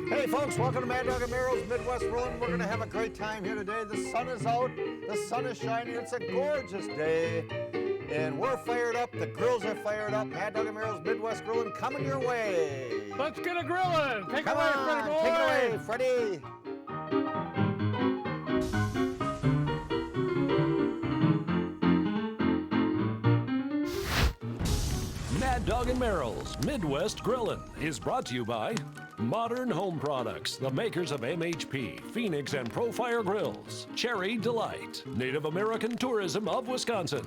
Hey folks, welcome to Mad Dog and Merrill's Midwest Grilling. We're going to have a great time here today. The sun is out, the sun is shining, it's a gorgeous day. And we're fired up, the grills are fired up. Mad Dog and Merrill's Midwest Grilling coming your way. Let's get a grilling. Take it away, Freddie boy. Take it away, Freddie. Mad Dog and Merrill's Midwest Grillin' is brought to you by Modern Home Products, the makers of MHP, Phoenix, and Profire Grills, Cherry Delight, Native American Tourism of Wisconsin,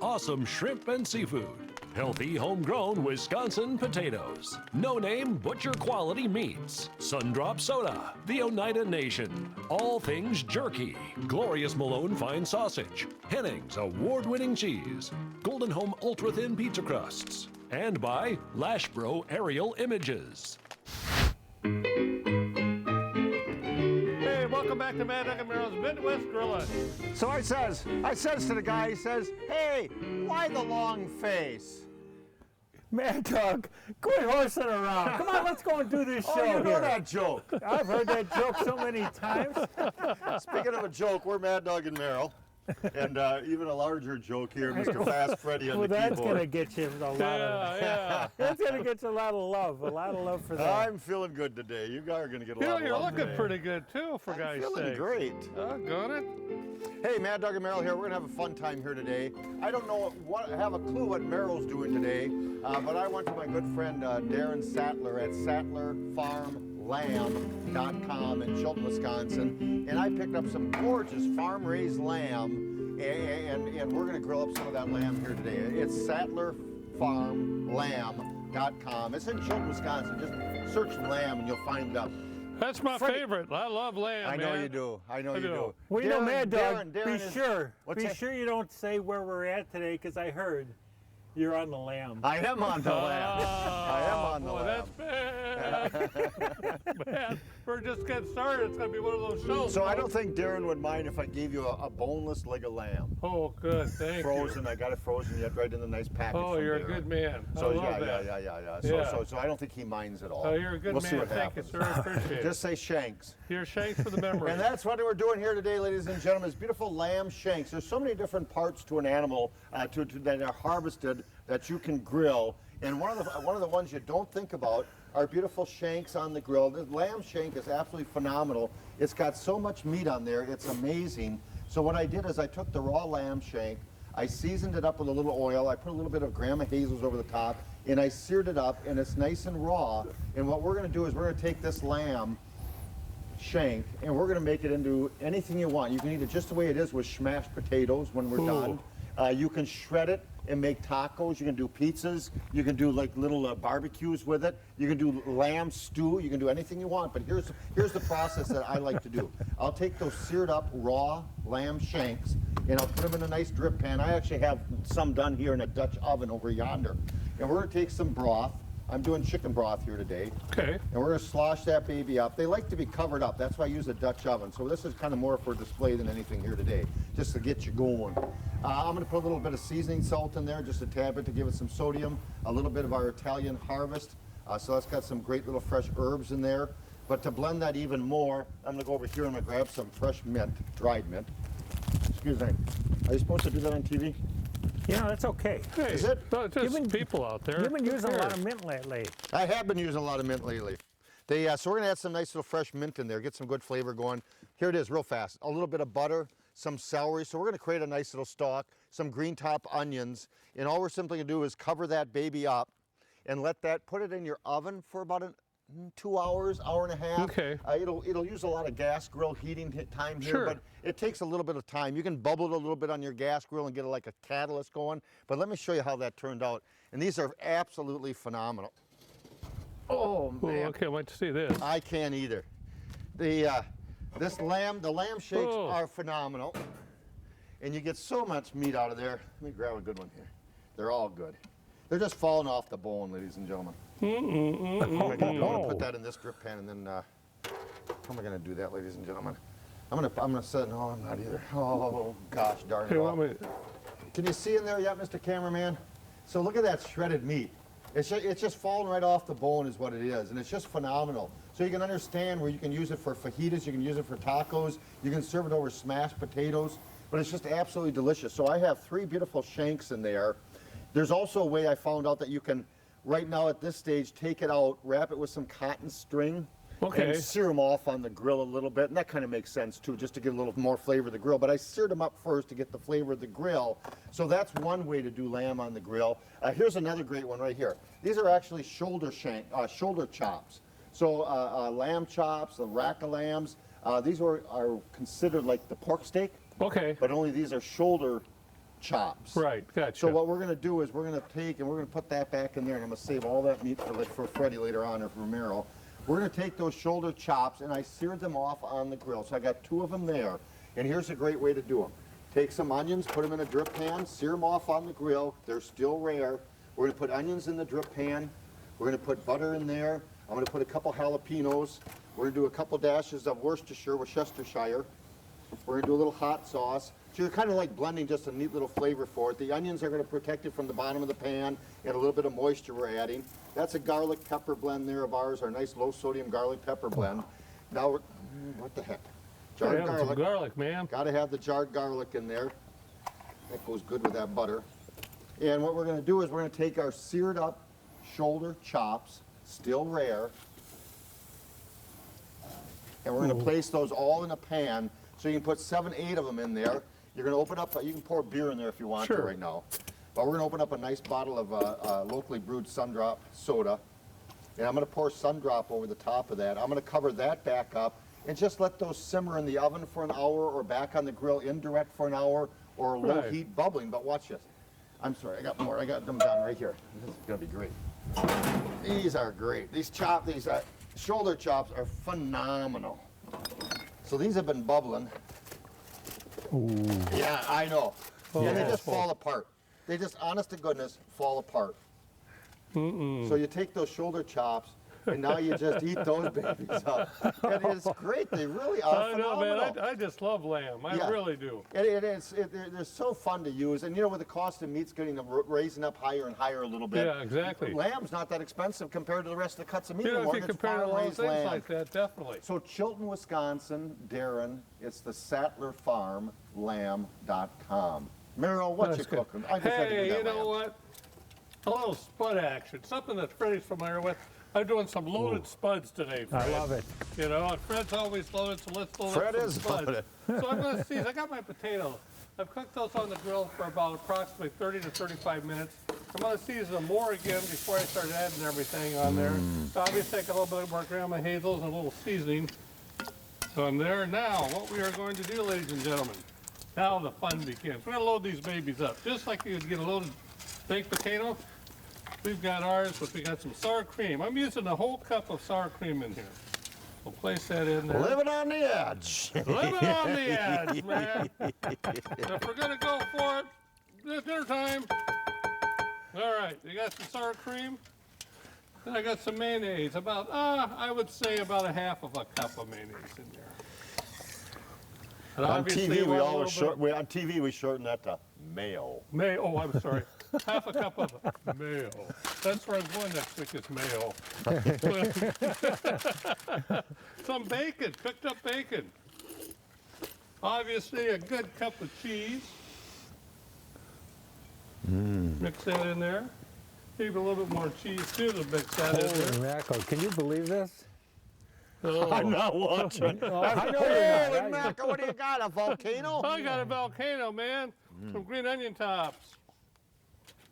Awesome Shrimp and Seafood, Healthy Homegrown Wisconsin Potatoes, No Name Butcher Quality Meats, Sundrop Soda, The Oneida Nation, All Things Jerky, Glorious Malone Fine Sausage, Henning's Award-Winning Cheese, Golden Home Ultra Thin Pizza Crusts, and by Lashbro Aerial Images. Hey, welcome back to Mad Dog and Merrill's Midwest Grilling. So I says to the guy, he says, hey, why the long face? Mad Dog, quit horsing around. Come on, let's go and do this show Oh, you know here. that joke. I've heard that joke so many times. Speaking of a joke, we're Mad Dog and Merrill. And even a larger joke here, Mr. Fast Freddy on Well, the that's keyboard. going to get you a lot of Yeah. That's going to get you a lot of love for that. I'm feeling good today. You guys are going to get a You know, lot of you're love looking today. pretty good too, for I'm guys' feeling sake. great. Got it? Hey, Mad Dog and Merrill here. We're going to have a fun time here today. I don't know have a clue what Merrill's doing today, but I went to my good friend Darren Sattler at SattlerFarmLamb.com in Chilton, Wisconsin, and I picked up some gorgeous farm-raised lamb. And we're going to grill up some of that lamb here today. It's SattlerFarmLamb.com. It's in Chilton, Wisconsin. Just search lamb and you'll find out. That's my Freddie. favorite. I love lamb, I know man. you do. I know I you do. do. Well, you know, Mad Dog, Darren be is- sure What's that? you don't say where we're at today, because I heard you're on the lamb. I am on the lamb. I am on the boy, lamb. That's bad. Man, we're just getting started. It's going to be one of those shows. So I don't think Darren would mind if I gave you a boneless leg of lamb. Oh, good. Thank Frozen. you. I got it frozen yet right in the nice package. Oh, from you're a Darren. good man. So I love that. yeah. Yeah. So I don't think he minds at all. Oh, you're a good we'll man. see what Thank happens. you, sir. I appreciate it. Just say shanks. Your shanks for the memory. And that's what we're doing here today, ladies and gentlemen, is beautiful lamb shanks. There's so many different parts to an animal that are harvested that you can grill. And one of the ones you don't think about are beautiful shanks on the grill. The lamb shank is absolutely phenomenal. It's got so much meat on there, it's amazing. So what I did is I took the raw lamb shank, I seasoned it up with a little oil, I put a little bit of Grandma Hazel's over the top, and I seared it up, and it's nice and raw. And what we're gonna do is we're gonna take this lamb shank and we're gonna make it into anything you want. You can eat it just the way it is with smashed potatoes when we're done. You can shred it and make tacos. You can do pizzas. You can do like little barbecues with it. You can do lamb stew. You can do anything you want. But here's the process that I like to do. I'll take those seared up raw lamb shanks and I'll put them in a nice drip pan. I actually have some done here in a Dutch oven over yonder. And we're gonna take some broth. I'm doing chicken broth here today. Okay. And we're gonna slosh that baby up. They like to be covered up. That's why I use a Dutch oven. So this is kind of more for display than anything here today, just to get you going. I'm gonna put a little bit of seasoning salt in there, just a tad bit to give it some sodium, a little bit of our Italian harvest. So that's got some great little fresh herbs in there. But to blend that even more, I'm gonna go over here and I'm gonna grab some fresh mint, dried mint. Excuse me, are you supposed to do that on TV? You know, that's okay. Hey, Is it? Just people out there. You've been Who using a lot cares? of mint lately. I have been using a lot of mint lately. So we're gonna add some nice little fresh mint in there, get some good flavor going. Here it is, real fast. A little bit of butter, some celery. So we're gonna create a nice little stock, some green top onions, and all we're simply gonna do is cover that baby up and put it in your oven for about 2 hours, hour and a half. Okay. It'll use a lot of gas grill heating time here, Sure. but it takes a little bit of time. You can bubble it a little bit on your gas grill and get like a catalyst going, but let me show you how that turned out. And these are absolutely phenomenal. Oh Oh, man, okay, I'd like to see this. I can't either. The lamb shakes Oh. are phenomenal, and you get so much meat out of there. Let me grab a good one here. They're all good. They're just falling off the bone, ladies and gentlemen. I'm gonna put that in this drip pan, and then how am I gonna do that, ladies and gentlemen? I'm gonna set. No, I'm not either. Oh gosh, darn it! Hey, all. want me- Can you see in there yet, Mr. Cameraman? So look at that shredded meat. It's just falling right off the bone is what it is, and it's just phenomenal. So you can understand where you can use it for fajitas, you can use it for tacos, you can serve it over smashed potatoes, but it's just absolutely delicious. So I have 3 beautiful shanks in there. There's also a way I found out that you can, right now at this stage, take it out, wrap it with some cotton string, Okay. and sear them off on the grill a little bit, and that kind of makes sense too, just to get a little more flavor of the grill. But I seared them up first to get the flavor of the grill. So that's one way to do lamb on the grill. Here's another great one right here. These are actually shoulder chops. So lamb chops, a rack of lambs. These are considered like the pork steak, Okay. but only these are shoulder chops. Right. Gotcha. So what we're going to do is we're going to take and we're going to put that back in there, and I'm going to save all that meat for Freddie later on, or for Romero. We're going to take those shoulder chops, and I seared them off on the grill. So I got 2 of them there, and here's a great way to do them. Take some onions, put them in a drip pan, sear them off on the grill. They're still rare. We're going to put onions in the drip pan. We're going to put butter in there. I'm going to put a couple jalapenos. We're going to do a couple dashes of Worcestershire. We're going to do a little hot sauce. So you're kind of like blending just a neat little flavor for it. The onions are going to protect it from the bottom of the pan, and a little bit of moisture we're adding. That's a garlic pepper blend there of ours, our nice low sodium garlic pepper blend. Now, what the heck? Jarred Yeah, some garlic. garlic, man. Got to have the jarred garlic in there. That goes good with that butter. And what we're going to do is we're going to take our seared up shoulder chops, still rare, and we're going to place those all in a pan. So you can put 7, 8 of them in there. You're going to open up, you can pour beer in there if you want to right now. But we're going to open up a nice bottle of locally brewed Sundrop soda. And I'm going to pour Sundrop over the top of that. I'm going to cover that back up and just let those simmer in the oven for an hour, or back on the grill indirect for an hour, or low heat bubbling. But watch this. I'm sorry, I got more. I got them down right here. This is going to be great. These are great. These shoulder chops are phenomenal. So these have been bubbling. Ooh. Yeah, I know. And they just fall apart. They just, honest to goodness, fall apart. So you take those shoulder chops, and now you just eat those babies up. And it's great. They really are I know, phenomenal. man. I just love lamb. I really do. They're so fun to use. And you know, with the cost of meats getting raising up higher and higher a little bit. Yeah, exactly. Lamb's not that expensive compared to the rest of the cuts of meat You know, anymore. if you It's compare to a lot of farm-raised things lamb. like that, definitely. So Chilton, Wisconsin, Darren, it's the SattlerFarmLamb.com. Meryl, what you cooking? I just had to do Hey, that you know lamb. what? A little spud action, something that Freddie's familiar with. I'm doing some loaded spuds today, Fred. I love it. You know, and Fred's always loaded, so let's load Fred up some is spuds. loaded. So I'm going to see. I got my potatoes. I've cooked those on the grill for about approximately 30 to 35 minutes. I'm going to season them more again before I start adding everything on there. Obviously, I got a little bit more Grandma Hazel's and a little seasoning. So I'm there now. What we are going to do, ladies and gentlemen, now the fun begins. We're going to load these babies up, just like you would get a loaded baked potato. We've got ours, but we got some sour cream. I'm using a whole cup of sour cream in here. We'll place that in there. Living on the edge. Living on the edge, man. If we're gonna go for it, it's dinner time. All right, you got some sour cream. Then I got some mayonnaise. About, I would say about a half of a cup of mayonnaise in there. And On obviously TV, you want a little bit on TV we shorten that to mayo. Mayo. Oh, I'm sorry. Half a cup of mayo. That's where I'm going next week, is mayo. Some bacon, cooked up bacon. Obviously a good cup of cheese. Mix that in there. Maybe a little bit more cheese too to mix that in Holy there. mackerel. Can you believe this? Oh. I'm not watching. I know you're Holy not. mackerel, what do you got, a volcano? I got a volcano, man. Some green onion tops.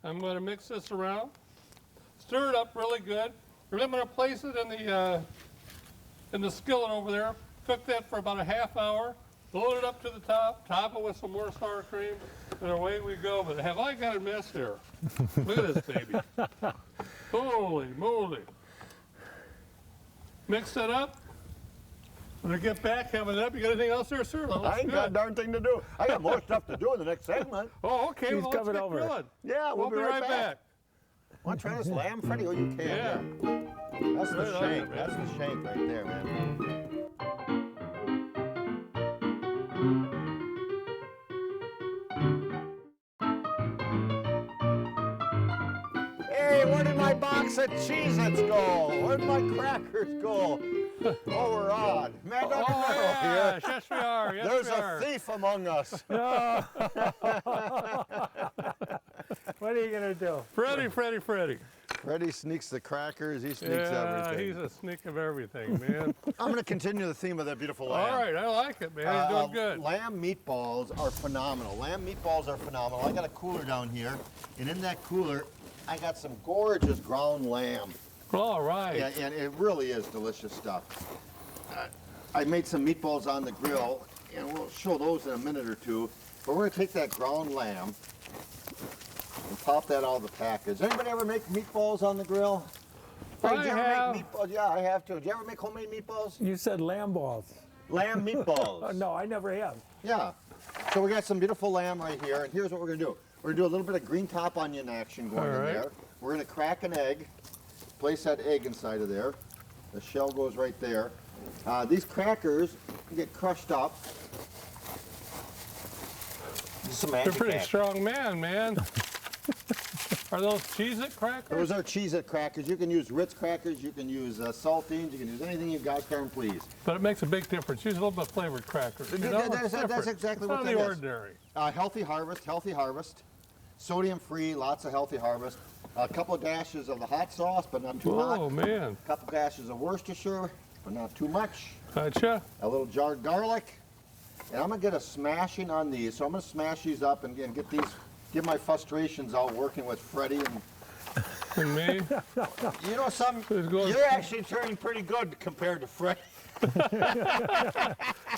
I'm going to mix this around. Stir it up really good. And I'm going to place it in the skillet over there. Cook that for about a half hour. Load it up to the top. Top it with some more sour cream. And away we go. But have I got a mess here? Look at this baby. Holy moly. Mix that up. When I get back, having it up, you got anything else there, sir? I ain't got a darn thing to do. I got more stuff to do in the next segment. Oh, okay. He's Well, coming let's get over. grilling. Yeah, We'll be right back. Want to try this lamb, Freddie? Oh, you can. Yeah. That's the Right on shank. it, man. That's the shank right there, man. Hey, where did my box of Cheez-Its go? Where'd my crackers go? Oh, we're on. Mad Dog Oh, Merrill yeah. here. Yes, we are. Yes, There's we are. a thief among us. What are you gonna do? Freddie. Freddie sneaks the crackers. He sneaks Yeah, everything. he's a sneak of everything, man. I'm going to continue the theme of that beautiful lamb. All right, I like it, man. He's doing good. Lamb meatballs are phenomenal. Lamb meatballs are phenomenal. I got a cooler down here, and in that cooler, I got some gorgeous ground lamb. All right. And it really is delicious stuff. I made some meatballs on the grill, and we'll show those in a minute or two. But we're going to take that ground lamb and pop that out of the package. Anybody ever make meatballs on the grill? Frank, I did you ever have. make meatballs? Yeah, I have too. Did you ever make homemade meatballs? You said lamb balls. Lamb meatballs. No, I never have. Yeah. So we got some beautiful lamb right here, and here's what we're gonna do. We're gonna do a little bit of green top onion action going All in right. there. We're gonna crack an egg, place that egg inside of there. The shell goes right there. These crackers get crushed up. Just some You're magic pretty action. strong man. Are those Cheez-It crackers? Those are Cheez-It crackers. You can use Ritz crackers, you can use saltines, you can use anything you got there, please. But it makes a big difference. Use a little bit of flavored crackers. You know, That's it's different. exactly It's what not that the is. ordinary. Healthy harvest. Sodium free, lots of healthy harvest. A couple of dashes of the hot sauce, but not too hot. Oh, man. A couple dashes of Worcestershire, but not too much. Gotcha. A little jarred garlic. And I'm gonna get a smashing on these. So I'm gonna smash these up and get my frustrations out working with Freddie. And me. You know something? Who's going- You're actually turning pretty good compared to Freddie.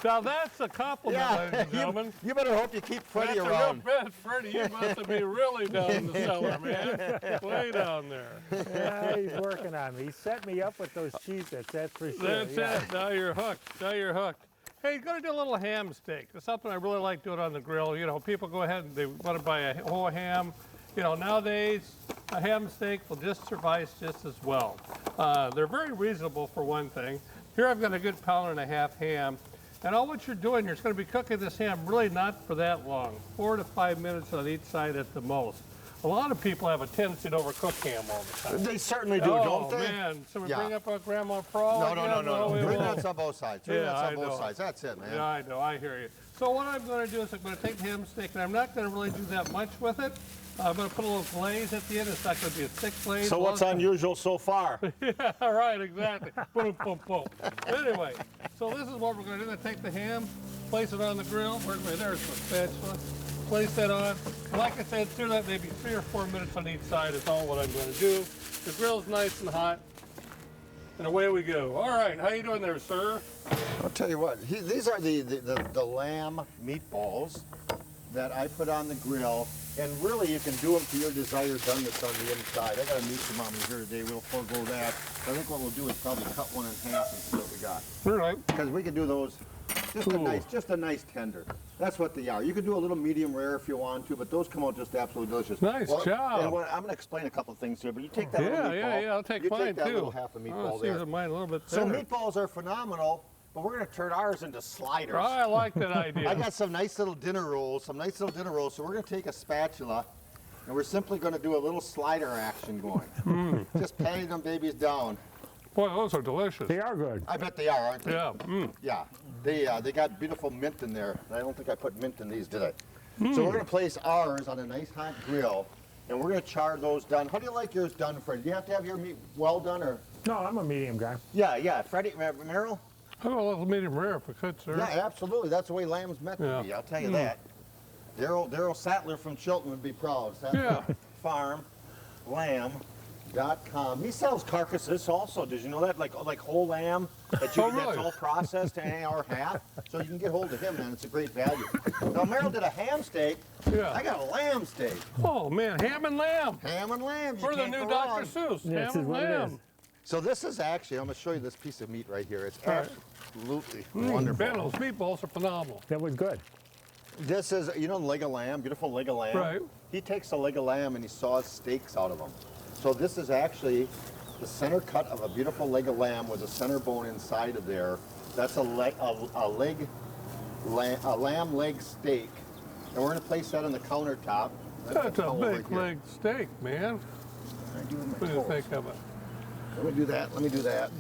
Now that's a compliment, ladies and gentlemen. you better hope you keep Freddie That's around. a real bet, Freddie. You must be really down in the cellar, man. Way down there. Yeah, he's working on me. He set me up with those Cheez-Its, that's for sure. That's yeah. it. Now you're hooked. Now you're hooked. Hey, you're going to do a little ham steak. It's something I really like doing on the grill. You know, people go ahead and they want to buy a whole ham. You know, nowadays, a ham steak will just suffice just as well. They're very reasonable for one thing. Here I've got a good £1.5 ham. And all what you're doing, you're just going to be cooking this ham really not for that long. 4 to 5 minutes on each side at the most. A lot of people have a tendency to overcook ham all the time. They certainly do, don't they? Oh, man. So we Yeah. bring up our Grandma Frog? No. we Three won't. nuts on both sides. Three Yeah, nuts I on both know. sides. That's it, man. Yeah, I know. I hear you. So what I'm going to do is I'm going to take the ham steak, and I'm not going to really do that much with it. I'm going to put a little glaze at the end. It's not going to be a thick glaze. So what's unusual so far? Yeah, right, exactly. Boom, boom, boom. Anyway, so this is what we're going to do. I'm going to take the ham, place it on the grill. There's the spatula. Place that on. And like I said, do that maybe 3 or 4 minutes on each side is all what I'm going to do. The grill's nice and hot. And away we go. All right, how you doing there, sir? I'll tell you what. These are the lamb meatballs that I put on the grill. And really, you can do them to your desired doneness on the inside. I got a meat thermometer here today. We'll forego that. I think what we'll do is probably cut one in half and see what we got. All right. Because we can do those just a nice tender. That's what they are. You can do a little medium rare if you want to, but those come out just absolutely delicious. Nice job. And I'm going to explain a couple of things here, but you take that little meatball. Yeah, I'll take you mine take that too. little half a meatball there. See mine a little bit So thinner. meatballs are phenomenal, but we're going to turn ours into sliders. I like that idea. I got some nice little dinner rolls. So we're going to take a spatula, and we're simply going to do a little slider action going. Just patting them babies down. Boy, those are delicious. They are good. I bet they are, aren't they? Yeah. Yeah. They got beautiful mint in there. I don't think I put mint in these, did I? So we're going to place ours on a nice hot grill, and we're going to char those done. How do you like yours done, Freddie? Do you have to have your meat well done, or? No, I'm a medium guy. Yeah. Freddie, Merrill? I'll go a little medium rare if we could, sir. Yeah, absolutely. That's the way lamb's meant to be. I'll tell you that. Daryl Sattler from Chilton would be proud. Sattler Farm, Lamb.com. He sells carcasses also. Did you know that? Like whole lamb that Oh, really? that's all processed an hour and a half. So you can get hold of him, man. It's a great value. Now Merrill did a ham steak. Yeah. I got a lamb steak. Oh, man, ham and lamb. Ham and lamb. You We're the can't new go Dr. wrong. Seuss. Yeah, Ham this is and what it lamb. is. So this is actually, I'm going to show you this piece of meat right here. It's right. absolutely wonderful. Man, those meatballs are phenomenal. That was good. This is, the leg of lamb, beautiful leg of lamb. Right. He takes a leg of lamb and he saws steaks out of them. So this is actually the center cut of a beautiful leg of lamb with a center bone inside of there. That's a lamb leg steak. And we're going to place that on the countertop. That's a come over big here. leg steak, man. I do with my What do you toes. think of it? Let me do that.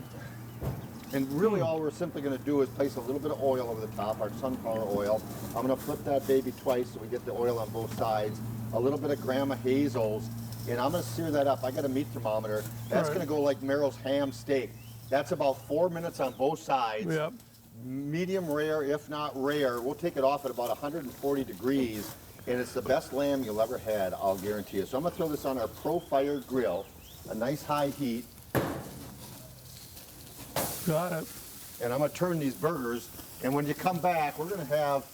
And really all we're simply gonna do is place a little bit of oil over the top, our sunflower oil. I'm gonna flip that baby twice so we get the oil on both sides. A little bit of Grandma Hazel's, and I'm gonna sear that up. I got a meat thermometer. That's gonna go like Meryl's ham steak. That's about 4 minutes on both sides. Yep. Medium rare, if not rare. We'll take it off at about 140 degrees, and it's the best lamb you'll ever had, I'll guarantee you. So I'm gonna throw this on our Pro-Fire grill, a nice high heat, Got it. and I'm gonna turn these burgers, and when you come back, we're gonna have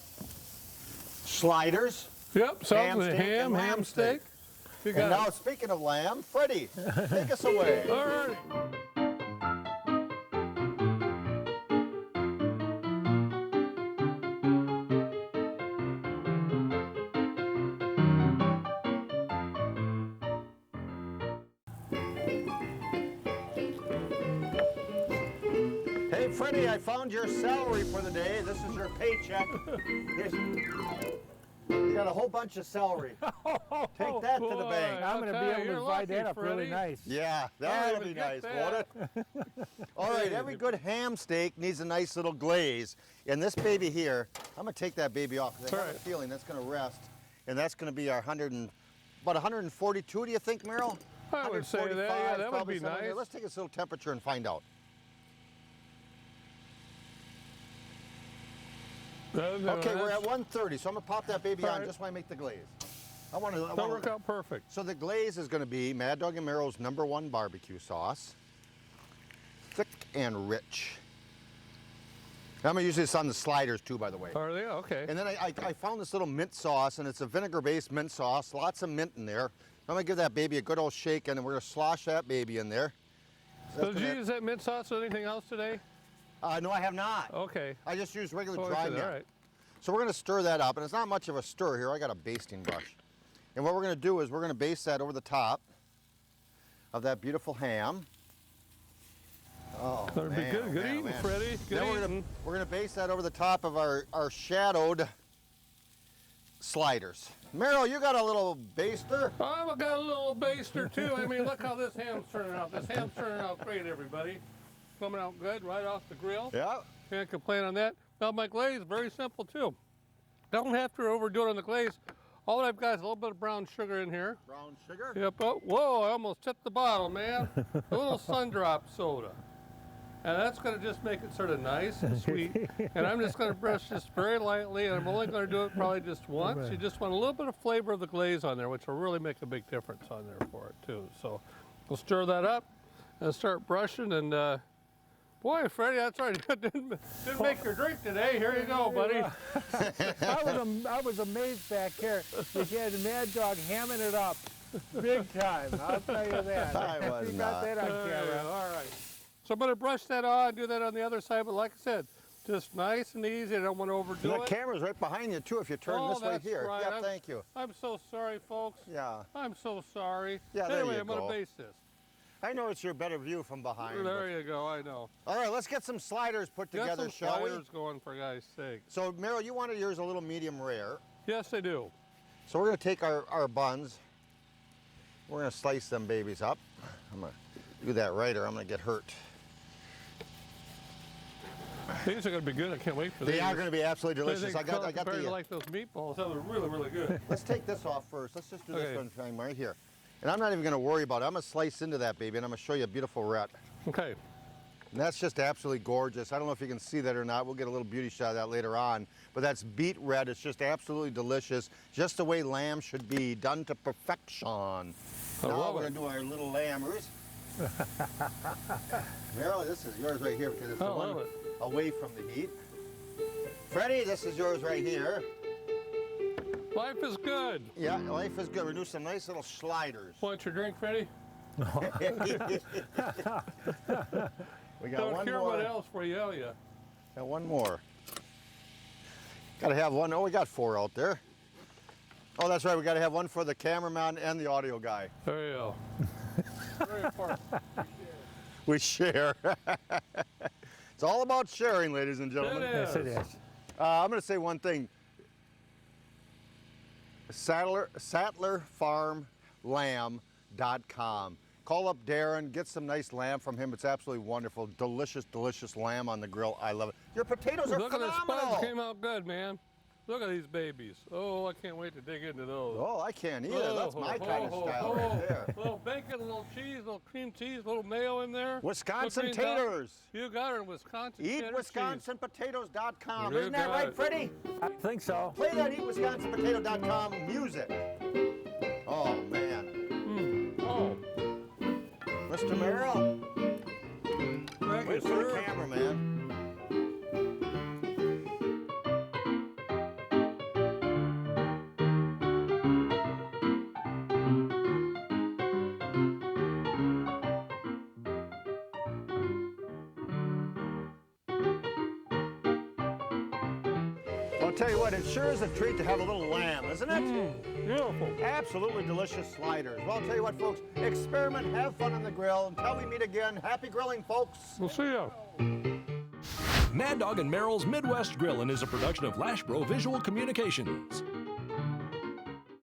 sliders. Yep, Ham sounds like steak and ham lamb steak. You And got now, it. speaking of lamb, Freddie, take us away. All right. Hey, Freddie, I found your salary for the day. This is your paycheck. You got a whole bunch of celery. Take that to the Boy, bank. I'm going to I'll be tell you, able you're to divide lucky, that up really Freddie. nice. Yeah, Yeah, that'll be get nice, that. won't it? All right, every good ham steak needs a nice little glaze. And this baby here, I'm gonna take that baby off because I have a Right. feeling that's gonna rest. And that's gonna be our about 142, do you think, Meryl? I would say that, yeah, 145, that would probably be somewhere in there. nice. Let's take its little temperature and find out. Okay, we're at 130, so I'm gonna pop that baby All on right. just while I make the glaze. I That'll work out perfect. So the glaze is gonna be Mad Dog and Meryl's #1 barbecue sauce. Thick and rich. I'm gonna use this on the sliders too, by the way. Are they? Okay. And then I found this little mint sauce, and it's a vinegar-based mint sauce, lots of mint in there. I'm gonna give that baby a good old shake, and we're gonna slosh that baby in there. So did you use that mint sauce or anything else today? No, I have not. Okay. I just used regular Oh, dry okay, mint. all right. So we're gonna stir that up, and it's not much of a stir here. I got a basting brush. And what we're gonna do is we're gonna baste that over the top of that beautiful ham. Oh, That'll be man, good. oh, Good man, oh, eating, man. Freddie. Good Then eating. we're gonna baste that over the top of our shadowed sliders. Meryl, you got a little baster? I've got a little baster too. I mean, look how this ham's turning out. This ham's turning out great, everybody. Coming out good right off the grill. Yeah. Can't complain on that. Now my glaze, very simple too. Don't have to overdo it on the glaze. All I've got is a little bit of brown sugar in here. Brown sugar? Yep. Oh, whoa, I almost tipped the bottle, man. A little Sundrop soda. And that's going to just make it sort of nice and sweet. And I'm just going to brush this very lightly, and I'm only going to do it probably just once. You just want a little bit of flavor of the glaze on there, which will really make a big difference on there for it, too. So we'll stir that up and start brushing. And boy, Freddie, that's right. didn't make your drink today. Here you go, buddy. I was amazed back here that you had the Mad Dog hamming it up big time. I'll tell you that. I was You got not. that on Yeah, camera. all right. So I'm going to brush that on, do that on the other side. But like I said, just nice and easy. I don't want to overdo The it. camera's right behind you too if you turn Oh, this way that's here. right. Yeah, thank you. I'm so sorry, folks. Yeah. I'm so sorry. Yeah, there anyway, you I'm going go. to base this. I know it's your better view from behind. but- There you go, I know. All right, let's get some sliders put Got together, some shall we? sliders going, for God's sake. So, Meryl, you wanted yours a little medium rare. Yes, I do. So we're gonna take our buns. We're gonna slice them babies up. I'm gonna do that right or I'm gonna get hurt. These are going to be good. I can't wait for these. They are gonna be absolutely delicious. They I got compared to the. like those meatballs. Those are really, really good. Let's take this off first. Let's just do Okay. this one thing right here. And I'm not even gonna worry about it. I'm gonna slice into that baby and I'm gonna show you a beautiful red. Okay. And that's just absolutely gorgeous. I don't know if you can see that or not. We'll get a little beauty shot of that later on. But that's beet red. It's just absolutely delicious. Just the way lamb should be, done to perfection. Now love we're it. gonna do our little lammers. Meryl, this is yours right here because it's I the love one it. away from the heat. Freddie, this is yours right here. Life is good. Yeah, life is good. We're doing some nice little sliders. Want your drink, Freddie? We got Don't one care more. what else for you, yell ya. Got one more. Gotta have one. Oh, we got 4 out there. Oh, that's right. We gotta have one for the cameraman and the audio guy. There you go. Very important. We share. It's all about sharing, ladies and gentlemen. It Yes, it is. is. I'm going to say one thing. SattlerFarmLamb.com call up Darren, get some nice lamb from him. It's absolutely wonderful. Delicious, delicious lamb on the grill. I love it. Your potatoes are Look at the phenomenal. spuds, came out good, man. Look at these babies. Oh, I can't wait to dig into those. Oh, I can't either. That's my kind of style right there. Little bacon, a little cheese, a little cream cheese, a little mayo in there. Wisconsin Whipped cream taters. down. You got it, Wisconsin. cheddar cheese. EatWisconsinPotatoes.com. You Isn't that got right, it. Freddie? I think so. Play that EatWisconsinPotato.com music. Oh, man. Oh, Mr. Merrill, thank you, wait for the sir. camera, man. I'll tell you what, it sure is a treat to have a little lamb, isn't it? Beautiful. Absolutely delicious sliders. Well, I'll tell you what, folks, experiment, have fun on the grill. Until we meet again, happy grilling, folks. We'll see you. Mad Dog and Merrill's Midwest Grillin' is a production of Lashbro Visual Communications.